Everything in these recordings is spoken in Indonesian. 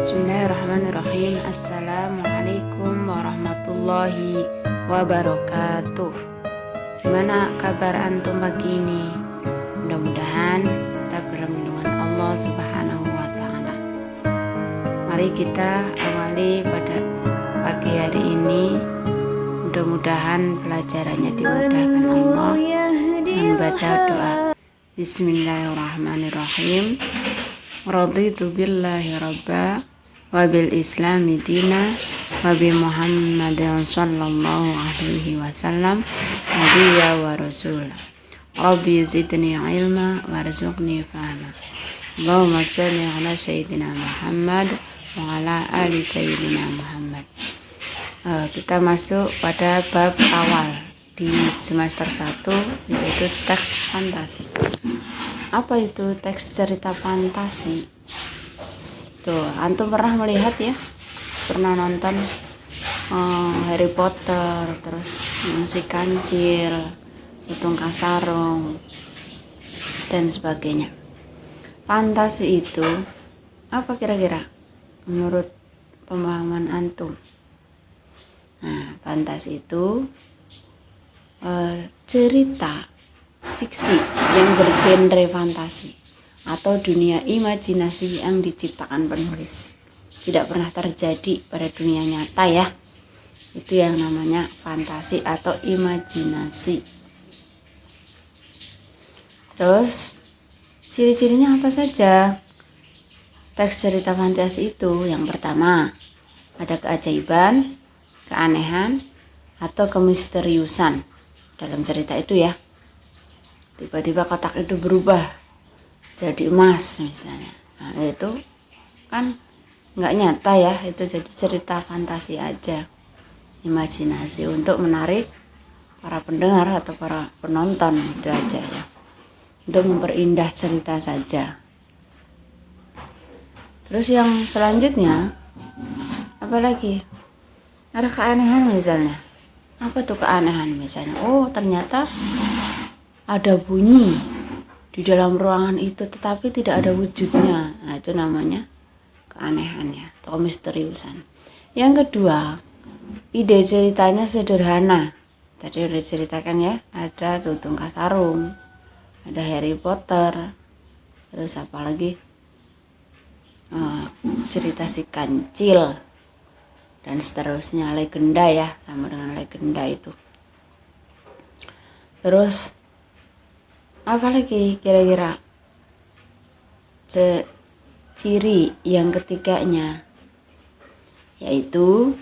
Bismillahirrahmanirrahim. Assalamualaikum warahmatullahi wabarakatuh. Gimana kabar antum pagi ini? Mudah-mudahan tetap dalam lindungan Allah Subhanahu wa Ta'ala. Mari kita awali pada pagi hari ini. Mudah-mudahan pelajarannya dimudahkan Allah, membaca doa. Bismillahirrahmanirrahim. Raditu billahi rabba wa bil islami dina wa bi muhammadin sallallahu alaihi wasallam nabiyya wa rasulah. Rabbi zidni ilma warzuqni fahma. Allahumma shalli ala sayyidina Muhammad wa ala ali sayyidina Muhammad. Kita masuk pada bab awal di semester 1, yaitu teks fantasi. Apa itu teks cerita fantasi? Tuh, antum pernah melihat ya? Pernah nonton Harry Potter, terus si kancil, lutung kasarung, dan sebagainya. Fantasi itu apa kira-kira menurut pemahaman antum? Nah, fantasi itu cerita fiksi yang bergenre fantasi atau dunia imajinasi yang diciptakan penulis, tidak pernah terjadi pada dunia nyata ya. Itu yang namanya fantasi atau imajinasi. Terus ciri-cirinya apa saja? Teks cerita fantasi itu yang pertama, ada keajaiban, keanehan, atau kemisteriusan dalam cerita itu ya. Tiba-tiba kotak itu berubah jadi emas misalnya. Nah, itu kan nggak nyata ya, itu jadi cerita fantasi aja, imajinasi untuk menarik para pendengar atau para penonton, itu aja ya, untuk memperindah cerita saja. Terus yang selanjutnya apa lagi? Ada keanehan misalnya. Apa tuh keanehan misalnya? Oh, ternyata ada bunyi di dalam ruangan itu tetapi tidak ada wujudnya. Nah, itu namanya keanehan ya, atau misteriusan. Yang kedua, ide ceritanya sederhana. Tadi udah ceritakan ya, ada lutung kasarung, ada Harry Potter, terus apa lagi? Cerita si kancil dan seterusnya, legenda ya, sama dengan legenda itu. Terus apalagi kira-kira ciri yang ketiganya, yaitu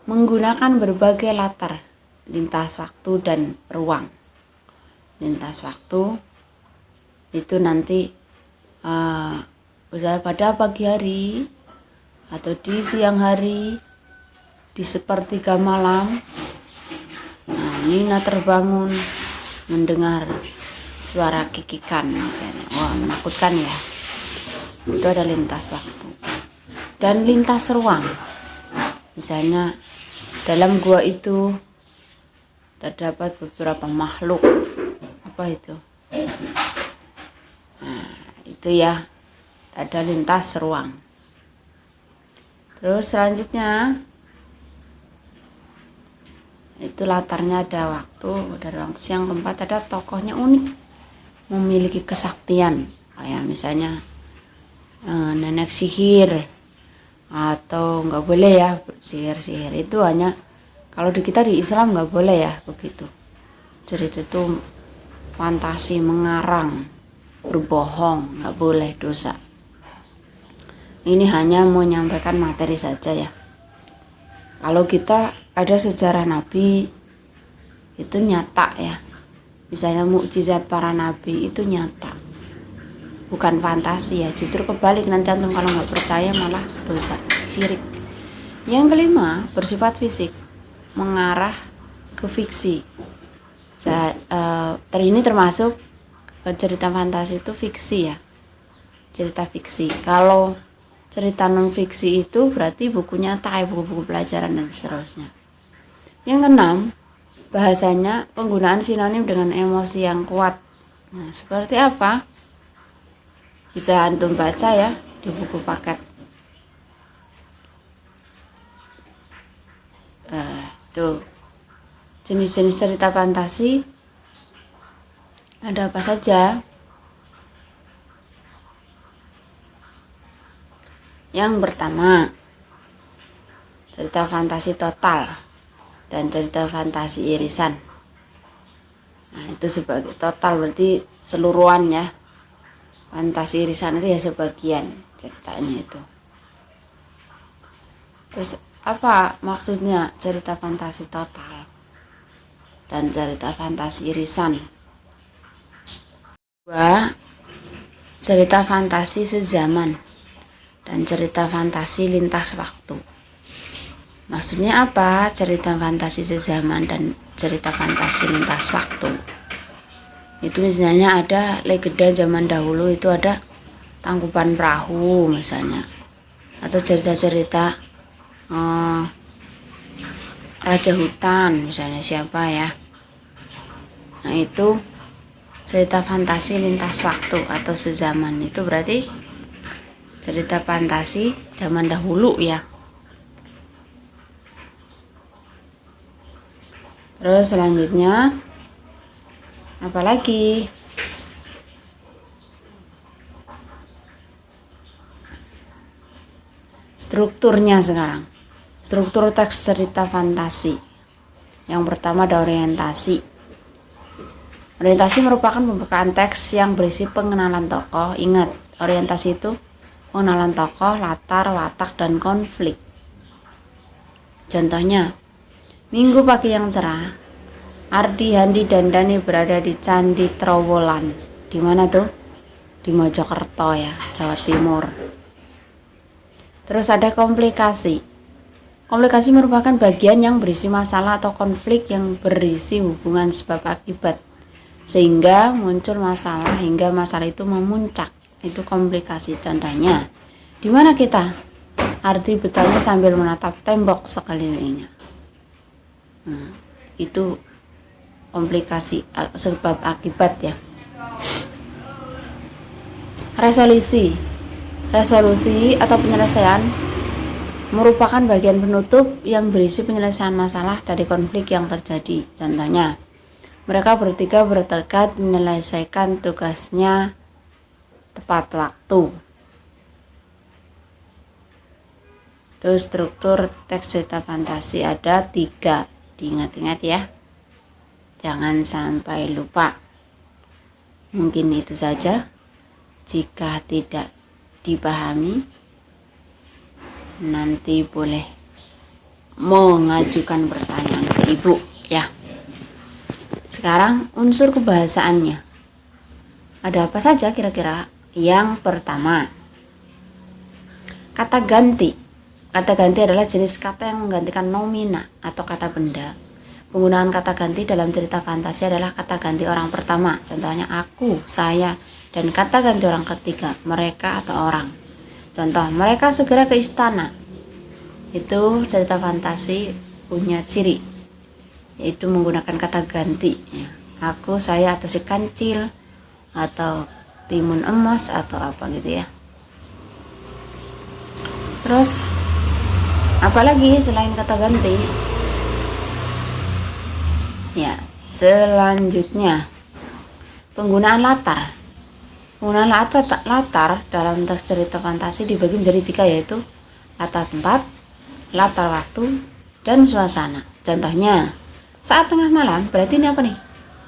menggunakan berbagai latar, lintas waktu dan ruang. Lintas waktu itu nanti misalnya pada pagi hari atau di siang hari, di sepertiga malam. Nina terbangun mendengar suara kikikan misalnya. Wah, menakutkan ya. Itu ada lintas waktu. Dan lintas ruang. Misalnya dalam gua itu terdapat beberapa makhluk. Apa itu? Nah, itu ya. Ada lintas ruang. Terus selanjutnya itu latarnya ada waktu, ada ruang. Yang keempat, ada tokohnya unik, memiliki kesaktian, kayak misalnya nenek sihir, atau nggak boleh ya sihir itu hanya kalau di kita di Islam nggak boleh ya begitu. Cerita itu fantasi, mengarang, berbohong, nggak boleh, dosa. Ini hanya mau menyampaikan materi saja ya. Kalau kita ada sejarah Nabi itu nyata ya, misalnya mukjizat para Nabi itu nyata, bukan fantasi ya. Justru kebalik, nanti antum kalau nggak percaya malah dosa, syirik. Yang kelima, bersifat fisik, mengarah ke fiksi. Ini termasuk cerita fantasi itu fiksi ya, cerita fiksi. Kalau cerita non fiksi itu berarti buku nyata, buku-buku pelajaran dan seterusnya. Yang keenam, bahasanya penggunaan sinonim dengan emosi yang kuat. Nah, seperti apa? Bisa antum baca ya di buku paket. Tuh jenis-jenis cerita fantasi ada apa saja? Yang pertama, cerita fantasi total dan cerita fantasi irisan. Nah, itu sebagai total berarti seluruhan ya. Fantasi irisan itu ya sebagian ceritanya itu. Terus apa maksudnya cerita fantasi total dan cerita fantasi irisan? Dua, cerita fantasi sezaman dan cerita fantasi lintas waktu. Maksudnya apa? Cerita fantasi sezaman dan cerita fantasi lintas waktu. Itu misalnya ada legenda zaman dahulu, itu ada Tangkuban Perahu misalnya, atau cerita-cerita Raja Hutan misalnya siapa ya. Nah itu cerita fantasi lintas waktu atau sezaman, itu berarti cerita fantasi zaman dahulu ya. Terus selanjutnya apalagi? Strukturnya sekarang. Struktur teks cerita fantasi. Yang pertama ada orientasi. Orientasi merupakan pembukaan teks yang berisi pengenalan tokoh. Ingat, orientasi itu pengenalan tokoh, latar, watak, dan konflik. Contohnya, minggu pagi yang cerah, Ardi, Handi, dan Dani berada di Candi Trowulan. Di mana tuh? Di Mojokerto ya, Jawa Timur. Terus ada komplikasi. Komplikasi merupakan bagian yang berisi masalah atau konflik yang berisi hubungan sebab akibat, sehingga muncul masalah hingga masalah itu memuncak. Itu komplikasi. Contohnya, di mana kita? Ardi bertanya sambil menatap tembok sekelilingnya. Itu komplikasi sebab akibat ya. Resolusi atau penyelesaian merupakan bagian penutup yang berisi penyelesaian masalah dari konflik yang terjadi. Contohnya, mereka bertiga bertekad menyelesaikan tugasnya tepat waktu. Terus struktur teks cerita fantasi ada 3. Diingat-ingat ya, jangan sampai lupa. Mungkin itu saja. Jika tidak dipahami, nanti boleh mengajukan pertanyaan ke ibu ya. Sekarang unsur kebahasaannya ada apa saja kira-kira? Yang pertama, kata ganti. Kata ganti adalah jenis kata yang menggantikan nomina atau kata benda. Penggunaan kata ganti dalam cerita fantasi adalah kata ganti orang pertama, contohnya aku, saya, dan kata ganti orang ketiga, mereka atau orang. Contoh, mereka segera ke istana. Itu cerita fantasi punya ciri, yaitu menggunakan kata ganti ya. Aku, saya, atau si kancil, atau timun emas, atau apa gitu ya. Terus apalagi selain kata ganti ya? Selanjutnya penggunaan latar. Penggunaan latar dalam teks cerita fantasi dibagi menjadi 3, yaitu latar tempat, latar waktu, dan suasana. Contohnya, saat tengah malam berarti ini apa nih?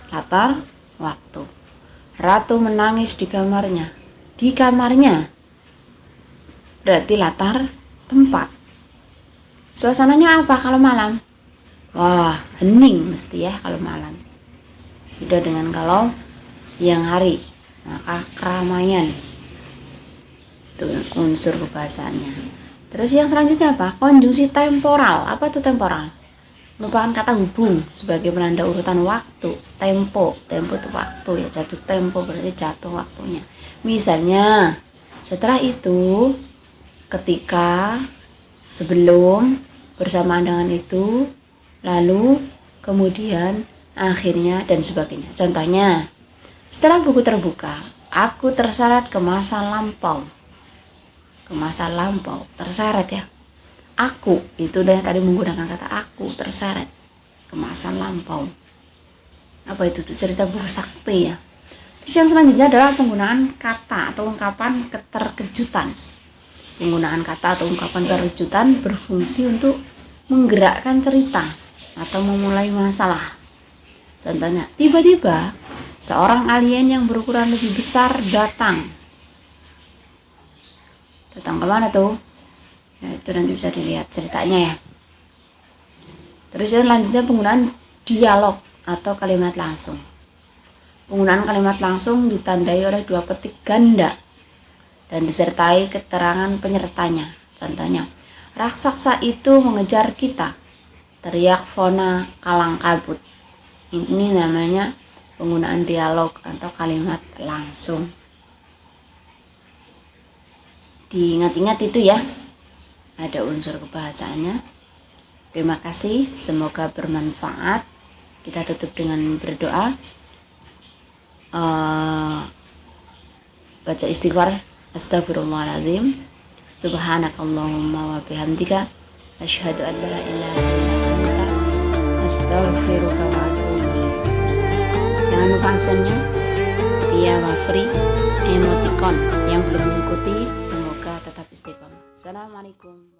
Latar waktu. Ratu menangis di kamarnya. Di kamarnya berarti latar tempat. Suasananya apa kalau malam? Wah, hening mesti ya kalau malam. Beda dengan kalau siang hari, maka keramaian. Itu unsur kebahasaannya. Terus yang selanjutnya apa? Konjungsi temporal. Apa itu temporal? Merupakan kata hubung sebagai penanda urutan waktu. Tempo itu waktu ya. Jatuh tempo berarti jatuh waktunya. Misalnya, setelah itu, ketika, sebelum, bersamaan dengan itu, lalu, kemudian, akhirnya, dan sebagainya. Contohnya, setelah buku terbuka, Aku terseret ke masa lampau. Ke masa lampau, terseret ya. Aku, itu udah tadi menggunakan kata aku, terseret ke masa lampau. Apa itu? Cerita buku sakti ya. Terus yang selanjutnya adalah penggunaan kata atau ungkapan keterkejutan. Penggunaan kata atau ungkapan keterkejutan berfungsi untuk menggerakkan cerita atau memulai masalah. Contohnya, tiba-tiba seorang alien yang berukuran lebih besar datang. Datang kemana tuh? Nah, itu nanti bisa dilihat ceritanya ya. Terus selanjutnya penggunaan dialog atau kalimat langsung. Penggunaan kalimat langsung ditandai oleh dua petik ganda dan disertai keterangan penyertanya. Contohnya, raksasa itu mengejar kita, teriak fauna kalang kabut. Ini namanya penggunaan dialog atau kalimat langsung. Diingat-ingat itu ya, ada unsur kebahasaannya. Terima kasih, semoga bermanfaat. Kita tutup dengan berdoa. Baca istighfar. Astagfirullahaladzim. Subhanakallahumma wa bihamdika asyhadu an la ilaha illa anta astaghfiruka wa atubu ilaik. Jangan lupa absennya. Tia Wafri emoticon yang belum mengikuti semoga tetap istiqomah. Assalamualaikum.